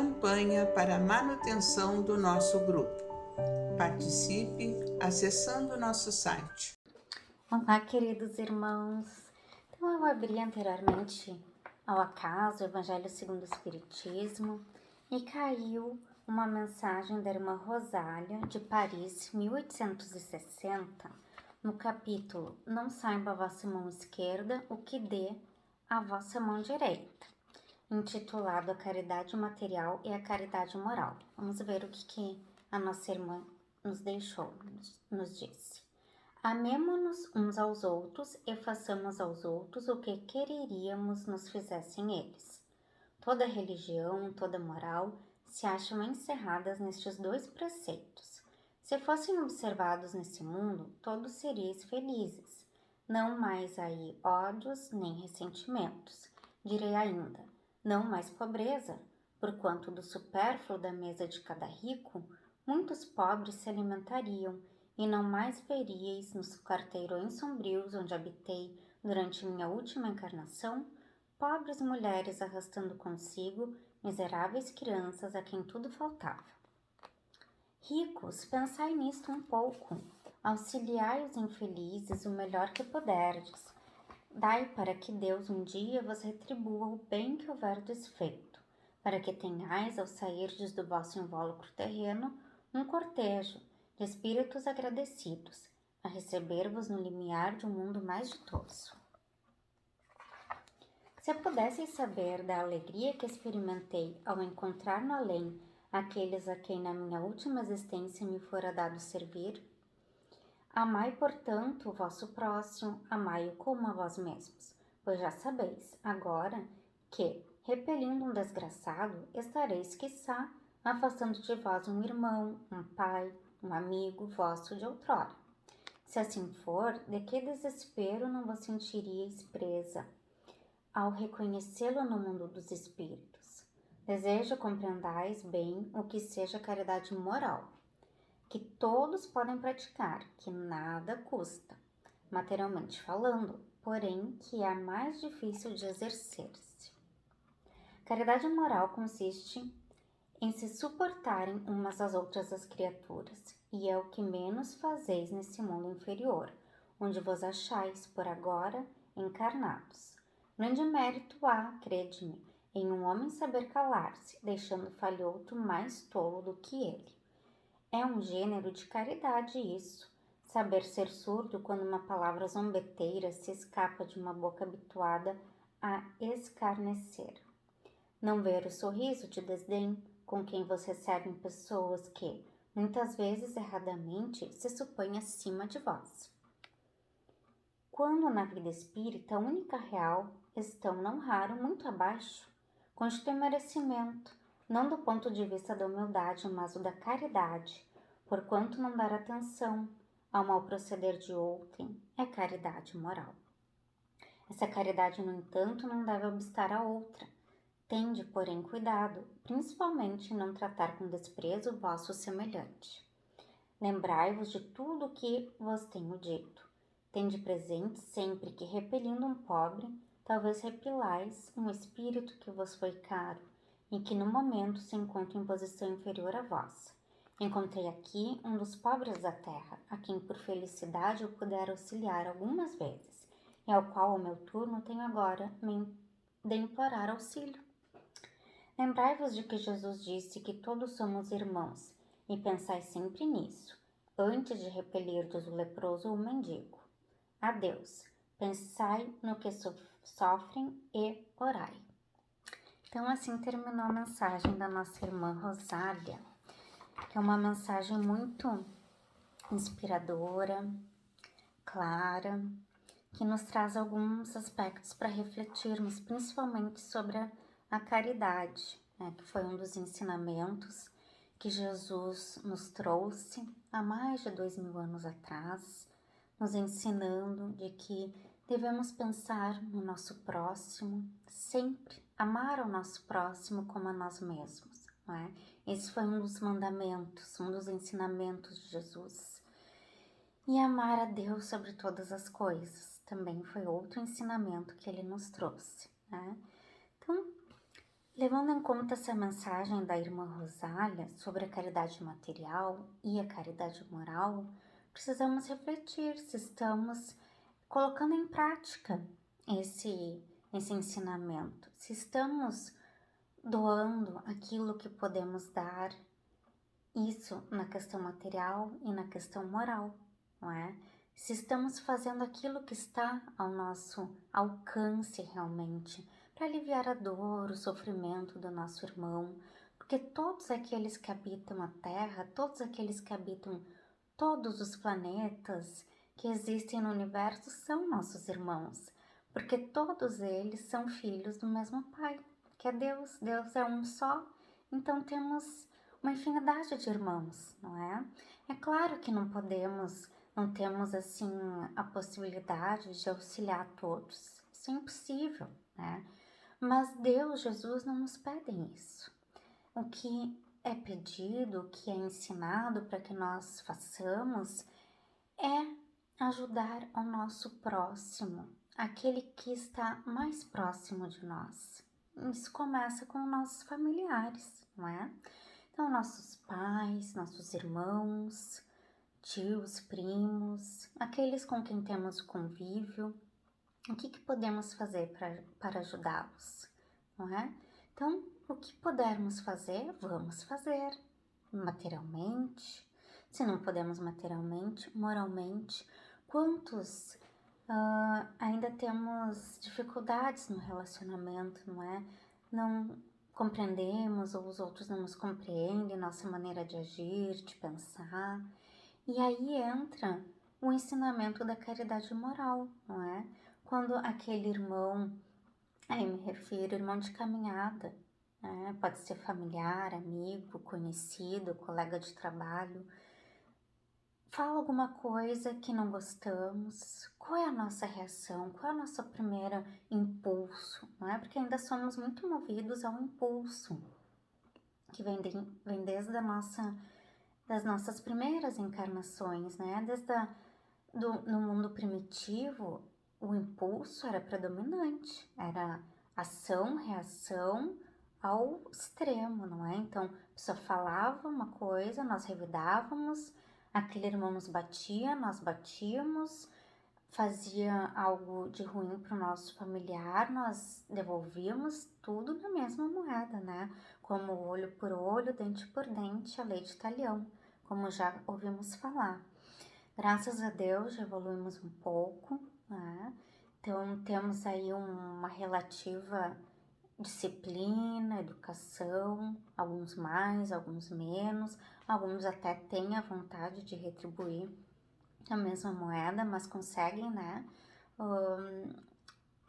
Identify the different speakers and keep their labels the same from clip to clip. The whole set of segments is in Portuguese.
Speaker 1: campanha para a manutenção do nosso grupo. Participe acessando o nosso site.
Speaker 2: Olá, queridos irmãos. Então, eu abri anteriormente ao acaso o Evangelho segundo o Espiritismo e caiu uma mensagem da irmã Rosália, de Paris, 1860, no capítulo Não saiba a vossa mão esquerda o que dê a vossa mão direita, intitulado A Caridade Material e a Caridade Moral. Vamos ver o que a nossa irmã nos deixou, nos disse. Amemo-nos uns aos outros e façamos aos outros o que quereríamos nos fizessem eles. Toda religião, toda moral se acham encerradas nestes dois preceitos. Se fossem observados nesse mundo, todos seríeis felizes. Não mais aí ódios nem ressentimentos. Direi ainda, não mais pobreza, porquanto do supérfluo da mesa de cada rico, muitos pobres se alimentariam, e não mais veríeis nos quarteirões sombrios onde habitei durante minha última encarnação, pobres mulheres arrastando consigo miseráveis crianças a quem tudo faltava. Ricos, pensai nisto um pouco, auxiliai os infelizes o melhor que puderdes. Dai para que Deus um dia vos retribua o bem que houverdes feito, para que tenhais, ao sairdes do vosso invólucro terreno, um cortejo de espíritos agradecidos, a receber-vos no limiar de um mundo mais ditoso. Se eu pudesseis saber da alegria que experimentei ao encontrar no além aqueles a quem na minha última existência me fora dado servir, amai, portanto, o vosso próximo, amai-o como a vós mesmos, pois já sabeis, agora, que, repelindo um desgraçado, estareis, quiçá, afastando de vós um irmão, um pai, um amigo vosso de outrora. Se assim for, de que desespero não vos sentiríeis presa ao reconhecê-lo no mundo dos espíritos? Desejo compreendais bem o que seja caridade moral, que todos podem praticar, que nada custa, materialmente falando, porém que é a mais difícil de exercer-se. Caridade moral consiste em se suportarem umas às outras as criaturas, e é o que menos fazeis nesse mundo inferior, onde vos achais, por agora, encarnados. Grande mérito há, crede-me, em um homem saber calar-se, deixando falhoto mais tolo do que ele. É um gênero de caridade isso, saber ser surdo quando uma palavra zombeteira se escapa de uma boca habituada a escarnecer. Não ver o sorriso de desdém com quem você recebem pessoas que, muitas vezes erradamente, se supõem acima de vós. Quando na vida espírita, a única real, estão não raro muito abaixo, constitui merecimento, não do ponto de vista da humildade, mas o da caridade, porquanto não dar atenção ao mau proceder de outrem é caridade moral. Essa caridade, no entanto, não deve obstar a outra. Tende, porém, cuidado, principalmente em não tratar com desprezo o vosso semelhante. Lembrai-vos de tudo o que vos tenho dito. Tende presente sempre que, repelindo um pobre, talvez repelais um espírito que vos foi caro e que no momento se encontra em posição inferior à vossa. Encontrei aqui um dos pobres da terra, a quem por felicidade eu puder auxiliar algumas vezes, e ao qual ao meu turno tenho agora de implorar auxílio. Lembrai-vos de que Jesus disse que todos somos irmãos, e pensai sempre nisso, antes de repelirdes o leproso ou o mendigo. Adeus, pensai no que sofrem e orai. Então assim terminou a mensagem da nossa irmã Rosália, que é uma mensagem muito inspiradora, clara, que nos traz alguns aspectos para refletirmos, principalmente sobre a caridade, que foi um dos ensinamentos que Jesus nos trouxe há mais de 2000 anos atrás, nos ensinando de que devemos pensar no nosso próximo, sempre amar o nosso próximo como a nós mesmos. Não é? Esse foi um dos mandamentos, um dos ensinamentos de Jesus. E amar a Deus sobre todas as coisas também foi outro ensinamento que ele nos trouxe. Né? Então, Levando em conta essa mensagem da irmã Rosália sobre a caridade material e a caridade moral, precisamos refletir se estamos colocando em prática esse ensinamento, se estamos doando aquilo que podemos dar, isso na questão material e na questão moral, não é? Se estamos fazendo aquilo que está ao nosso alcance realmente, para aliviar a dor, o sofrimento do nosso irmão, porque todos aqueles que habitam a Terra, todos aqueles que habitam todos os planetas que existem no universo são nossos irmãos, porque todos eles são filhos do mesmo Pai, que é Deus. Deus é um só, então temos uma infinidade de irmãos, não é? É claro que não temos assim a possibilidade de auxiliar todos. Isso é impossível, né? Mas Deus, Jesus não nos pedem isso. O que é pedido, o que é ensinado para que nós façamos é ajudar o nosso próximo, aquele que está mais próximo de nós. Isso começa com nossos familiares, não é? Então, nossos pais, nossos irmãos, tios, primos, aqueles com quem temos convívio, o que podemos fazer para ajudá-los, não é? Então, o que pudermos fazer, vamos fazer, materialmente. Se não podemos materialmente, moralmente, quantos ainda temos dificuldades no relacionamento, não é? Não compreendemos ou os outros não nos compreendem, nossa maneira de agir, de pensar. E aí entra o ensinamento da caridade moral, não é? Quando aquele irmão, aí me refiro, irmão de caminhada, né? Pode ser familiar, amigo, conhecido, colega de trabalho, fala alguma coisa que não gostamos, qual é a nossa reação, qual é o nosso primeiro impulso, não é? Porque ainda somos muito movidos ao impulso, que vem desde das nossas primeiras encarnações, né? No mundo primitivo, o impulso era predominante, era ação, reação ao extremo, não é? Então, a pessoa falava uma coisa, nós revidávamos, aquele irmão nos batia, nós batíamos, fazia algo de ruim para o nosso familiar, nós devolvíamos tudo na mesma moeda, né? Como olho por olho, dente por dente, a lei de Talião, como já ouvimos falar. Graças a Deus já evoluímos um pouco, né? Então temos aí uma relativa disciplina, educação, alguns mais, alguns menos, alguns até têm a vontade de retribuir a mesma moeda, mas conseguem, né,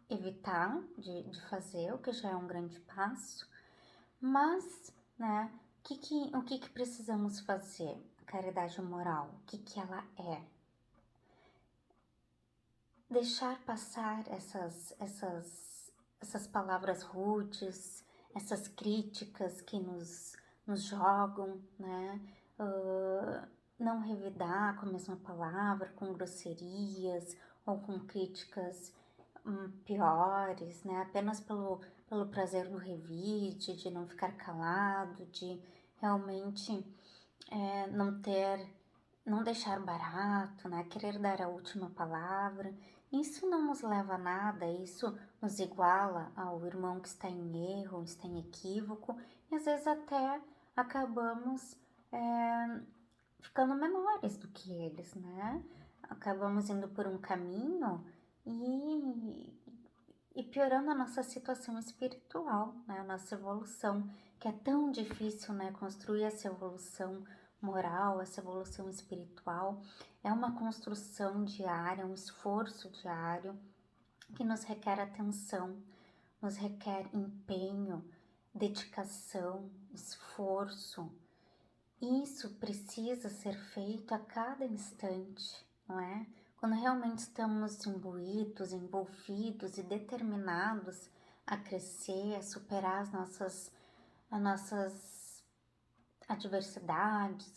Speaker 2: evitar de fazer, o que já é um grande passo. Mas, né, o que precisamos fazer? A caridade moral, o que ela é? Deixar passar essas palavras rudes, essas críticas que nos jogam, né? Não revidar com a mesma palavra, com grosserias ou com críticas piores, né? Apenas pelo prazer do revide, de não ficar calado, de realmente não deixar barato, né? Querer dar a última palavra. Isso não nos leva a nada, isso nos iguala ao irmão que está em erro, está em equívoco, e às vezes até acabamos ficando menores do que eles, né? Acabamos indo por um caminho e piorando a nossa situação espiritual, né? A nossa evolução, que é tão difícil, né? Construir essa evolução moral, essa evolução espiritual, é uma construção diária, um esforço diário que nos requer atenção, nos requer empenho, dedicação, esforço. Isso precisa ser feito a cada instante, não é? Quando realmente estamos imbuídos, envolvidos e determinados a crescer, a superar as nossas adversidades,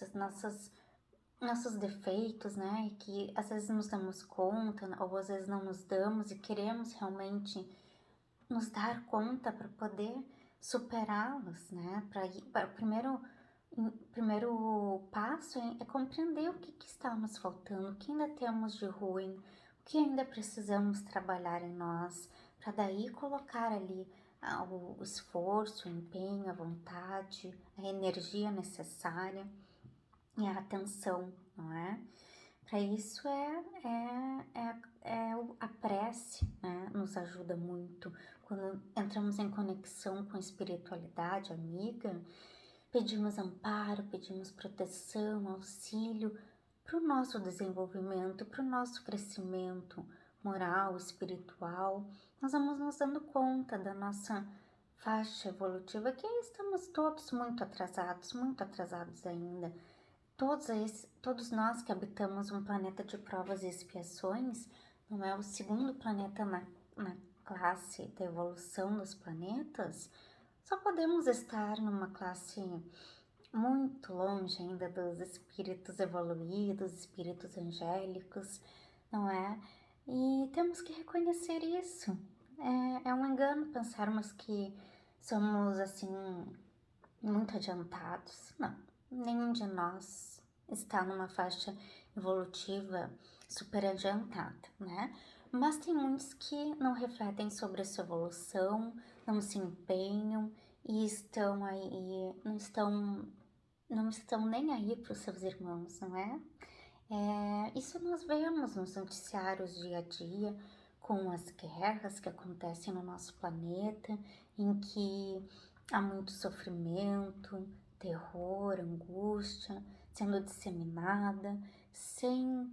Speaker 2: nossos defeitos, né? Que às vezes nos damos conta ou às vezes não nos damos e queremos realmente nos dar conta para poder superá-las, né? O primeiro passo é compreender o que está nos faltando, o que ainda temos de ruim, o que ainda precisamos trabalhar em nós, para daí colocar ali o esforço, o empenho, a vontade, a energia necessária e a atenção, não é? Para isso a prece, né? Nos ajuda muito. Quando entramos em conexão com a espiritualidade amiga, pedimos amparo, pedimos proteção, auxílio para o nosso desenvolvimento, para o nosso crescimento moral, espiritual. Nós vamos nos dando conta da nossa faixa evolutiva, que estamos todos muito atrasados ainda. Todos nós que habitamos um planeta de provas e expiações, não é o segundo planeta na classe da evolução dos planetas, só podemos estar numa classe muito longe ainda dos espíritos evoluídos, espíritos angélicos, não é? E temos que reconhecer isso. É um engano pensarmos que somos, assim, muito adiantados. Não, nenhum de nós está numa faixa evolutiva super adiantada, né? Mas tem muitos que não refletem sobre a sua evolução, não se empenham e estão aí, não estão nem aí para os seus irmãos, não é? Isso nós vemos nos noticiários dia a dia, com as guerras que acontecem no nosso planeta, em que há muito sofrimento, terror, angústia sendo disseminada, sem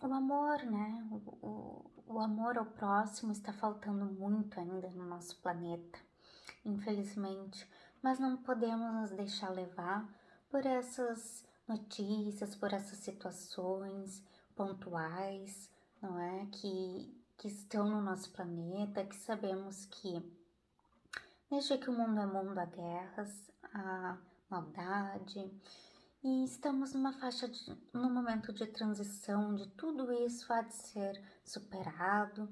Speaker 2: o amor, né? O amor ao próximo está faltando muito ainda no nosso planeta, infelizmente, mas não podemos nos deixar levar por essas notícias, por essas situações pontuais, não é? Que estão no nosso planeta, que sabemos que desde que o mundo é mundo há guerras, há maldade, e estamos num momento de transição, onde tudo isso há de ser superado,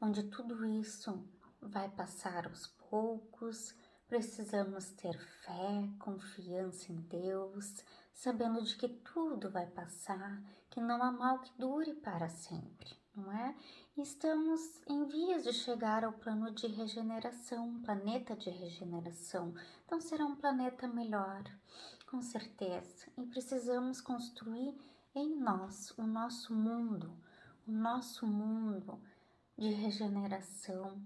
Speaker 2: onde tudo isso vai passar aos poucos. Precisamos ter fé, confiança em Deus, sabendo de que tudo vai passar, que não há mal que dure para sempre, não é? E estamos em vias de chegar ao plano de regeneração, um planeta de regeneração. Então será um planeta melhor, com certeza. E precisamos construir em nós o nosso mundo de regeneração.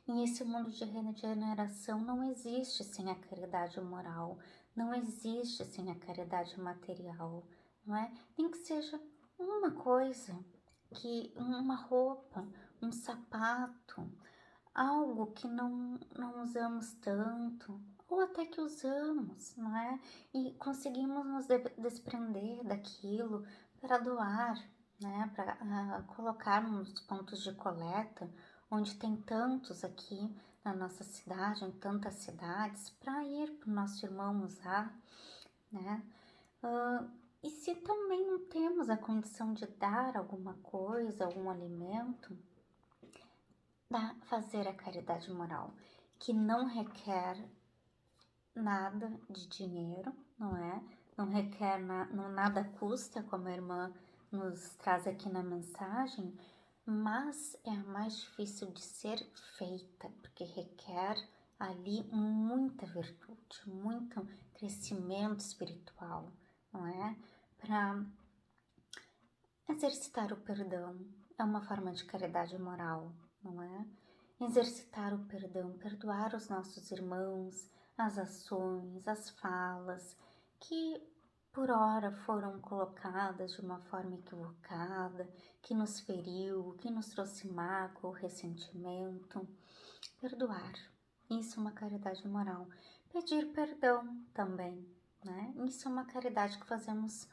Speaker 2: E esse mundo de regeneração não existe sem a caridade moral, não existe sem a caridade material, não é? Nem que seja uma coisa, uma roupa, um sapato, algo que não usamos tanto, ou até que usamos, não é? E conseguimos nos desprender daquilo para doar, né? Para colocar nos pontos de coleta, onde tem tantos aqui na nossa cidade, em tantas cidades, para ir para o nosso irmão usar, né? E se também não temos a condição de dar alguma coisa, algum alimento, fazer a caridade moral, que não requer nada de dinheiro, não é? Não requer, nada custa, como a irmã nos traz aqui na mensagem, mas é a mais difícil de ser feita, porque requer ali muita virtude, muito crescimento espiritual, não é? Para exercitar o perdão é uma forma de caridade moral, não é? Exercitar o perdão, perdoar os nossos irmãos, as ações, as falas que por ora foram colocadas de uma forma equivocada, que nos feriu, que nos trouxe mágoa, ressentimento. Perdoar, isso é uma caridade moral. Pedir perdão também, né? Isso é uma caridade que fazemos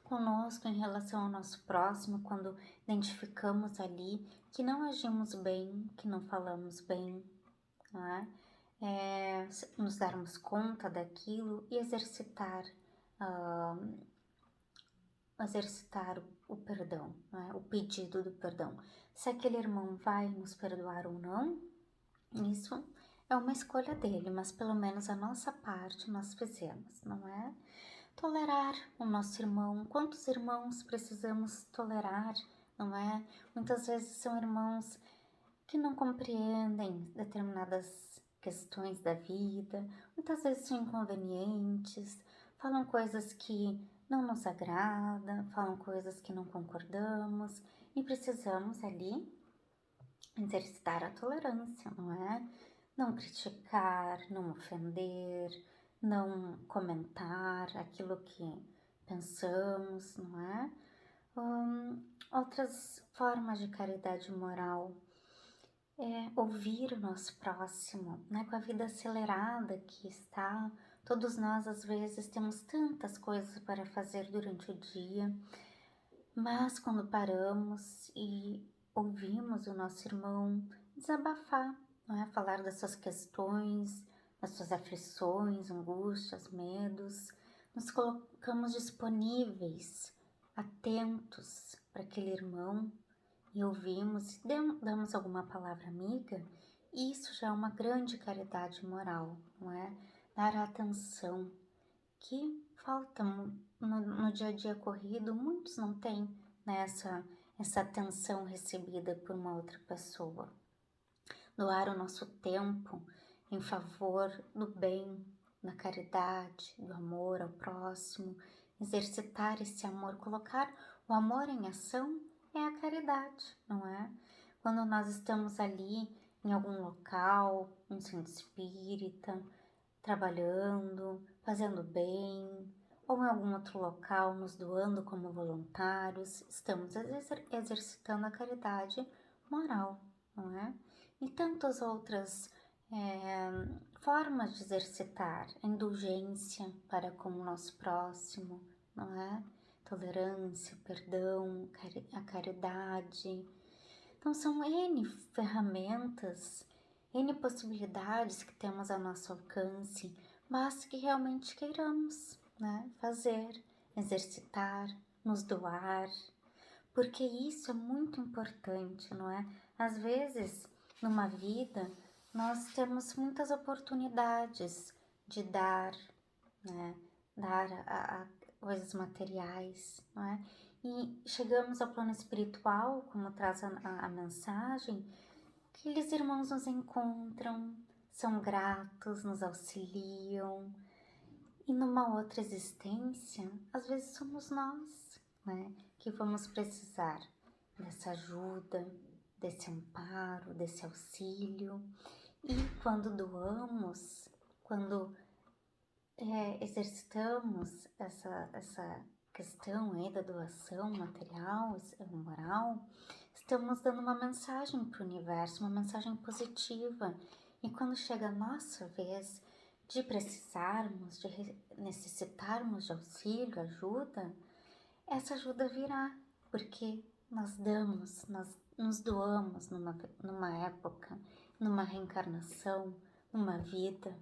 Speaker 2: conosco em relação ao nosso próximo, quando identificamos ali que não agimos bem, que não falamos bem, não é? Nos darmos conta daquilo e exercitar o perdão, não é? O pedido do perdão. Se aquele irmão vai nos perdoar ou não, isso É uma escolha dele, mas pelo menos a nossa parte nós fizemos, não é? Tolerar o nosso irmão. Quantos irmãos precisamos tolerar, não é? Muitas vezes são irmãos que não compreendem determinadas questões da vida, muitas vezes são inconvenientes, falam coisas que não nos agradam, falam coisas que não concordamos e precisamos ali exercitar a tolerância, não é? Não criticar, não ofender, não comentar aquilo que pensamos, não é? Outras formas de caridade moral é ouvir o nosso próximo, né? Com a vida acelerada que está, todos nós às vezes temos tantas coisas para fazer durante o dia, mas quando paramos e ouvimos o nosso irmão desabafar, não é? Falar das suas questões, das suas aflições, angústias, medos, nos colocamos disponíveis, atentos para aquele irmão e ouvimos, e damos alguma palavra amiga, isso já é uma grande caridade moral, não é? Dar atenção, que falta no dia a dia corrido, muitos não têm, né, essa atenção recebida por uma outra pessoa. Doar o nosso tempo em favor do bem, da caridade, do amor ao próximo, exercitar esse amor, colocar o amor em ação é a caridade, não é? Quando nós estamos ali em algum local, um centro espírita, trabalhando, fazendo bem, ou em algum outro local, nos doando como voluntários, estamos exercitando a caridade moral, não é? E tantas outras formas de exercitar a indulgência para com o nosso próximo, não é? Tolerância, perdão, a caridade. Então são N ferramentas, N possibilidades que temos ao nosso alcance, basta que realmente queiramos, né? Fazer, exercitar, nos doar, porque isso é muito importante, não é? Às vezes, numa vida, nós temos muitas oportunidades de dar, né? Dar a coisas materiais, não é? E chegamos ao plano espiritual, como traz a mensagem, que aqueles irmãos nos encontram, são gratos, nos auxiliam. E numa outra existência, às vezes somos nós, né? Que vamos precisar dessa ajuda, desse amparo, desse auxílio. E quando doamos, quando exercitamos essa questão aí da doação material, moral, estamos dando uma mensagem para o universo, uma mensagem positiva. E quando chega a nossa vez de precisarmos, de necessitarmos de auxílio, ajuda, essa ajuda virá, porque nós damos, nós nos doamos numa época, numa reencarnação, numa vida,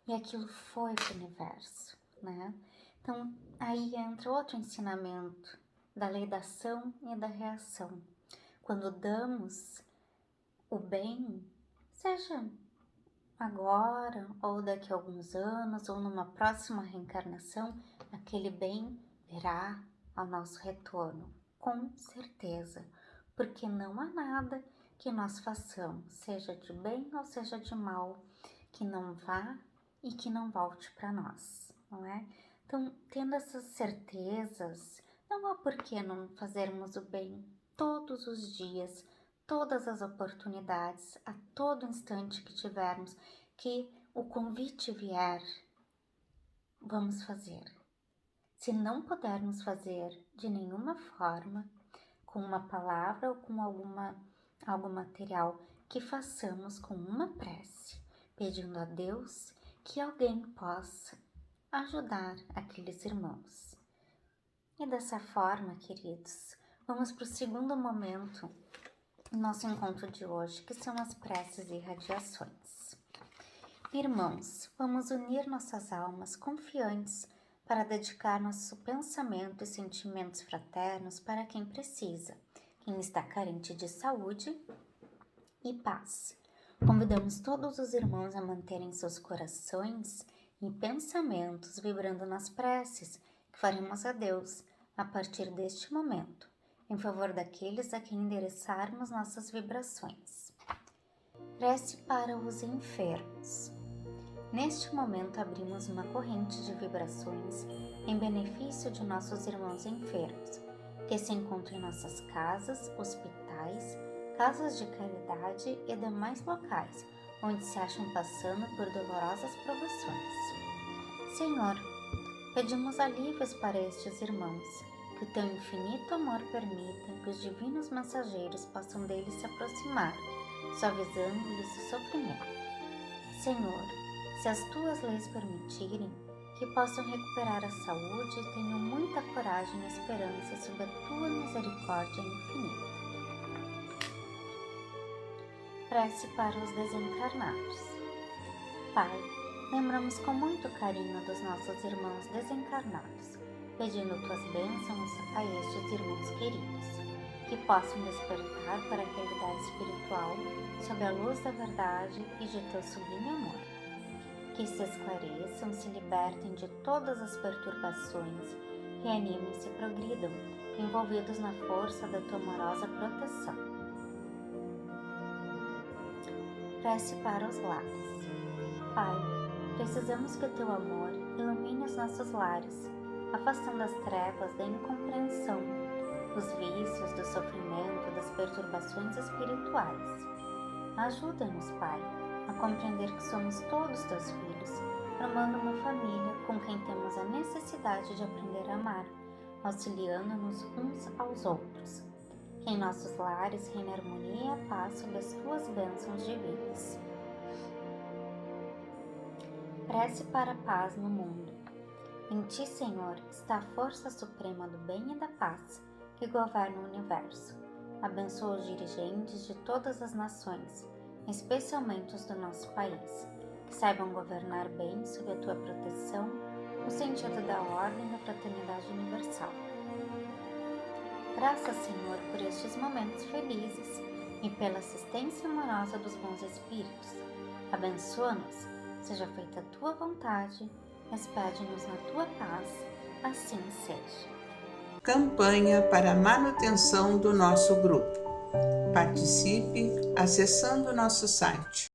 Speaker 2: e aquilo foi para o universo, né? Então, aí entra outro ensinamento da lei da ação e da reação. Quando damos o bem, seja agora, ou daqui a alguns anos, ou numa próxima reencarnação, aquele bem virá ao nosso retorno, com certeza, porque não há nada que nós façamos, seja de bem ou seja de mal, que não vá e que não volte para nós, não é? Então, tendo essas certezas, não há por que não fazermos o bem todos os dias, todas as oportunidades, a todo instante que tivermos, que o convite vier, vamos fazer. Se não pudermos fazer de nenhuma forma, com uma palavra ou com algo material, que façamos com uma prece, pedindo a Deus que alguém possa ajudar aqueles irmãos. E dessa forma, queridos, vamos para o segundo momento do nosso encontro de hoje, que são as preces e radiações. Irmãos, vamos unir nossas almas confiantes para dedicar nosso pensamento e sentimentos fraternos para quem precisa, quem está carente de saúde e paz. Convidamos todos os irmãos a manterem seus corações e pensamentos vibrando nas preces que faremos a Deus a partir deste momento, em favor daqueles a quem endereçarmos nossas vibrações. Prece para os enfermos. Neste momento abrimos uma corrente de vibrações em benefício de nossos irmãos enfermos, que se encontram em nossas casas, hospitais, casas de caridade e demais locais, onde se acham passando por dolorosas provações. Senhor, pedimos alívios para estes irmãos, que teu infinito amor permita que os divinos mensageiros possam deles se aproximar, suavizando-lhes o sofrimento. Senhor, se as tuas leis permitirem, que possam recuperar a saúde e tenham muita coragem e esperança sob a tua misericórdia infinita. Prece para os desencarnados. Pai, lembramos com muito carinho dos nossos irmãos desencarnados, pedindo tuas bênçãos a estes irmãos queridos, que possam despertar para a realidade espiritual sob a luz da verdade e de teu sublime amor. Que se esclareçam, se libertem de todas as perturbações, reanimem-se e progridam, envolvidos na força da tua amorosa proteção. Prece para os lares. Pai, precisamos que o teu amor ilumine os nossos lares, afastando as trevas da incompreensão, dos vícios, do sofrimento, das perturbações espirituais. Ajuda-nos, Pai, a compreender que somos todos teus filhos, formando uma família com quem temos a necessidade de aprender a amar, auxiliando-nos uns aos outros. Que em nossos lares reine a harmonia e a paz sob as tuas bênçãos divinas. Prece para a paz no mundo. Em ti, Senhor, está a força suprema do bem e da paz que governa o universo. Abençoa os dirigentes de todas as nações, especialmente os do nosso país, que saibam governar bem sob a tua proteção, no sentido da ordem e da fraternidade universal. Graças, Senhor, por estes momentos felizes e pela assistência amorosa dos bons espíritos. Abençoa-nos, seja feita a tua vontade, despede-nos na tua paz, assim seja.
Speaker 1: Campanha para a manutenção do nosso grupo. Participe acessando nosso site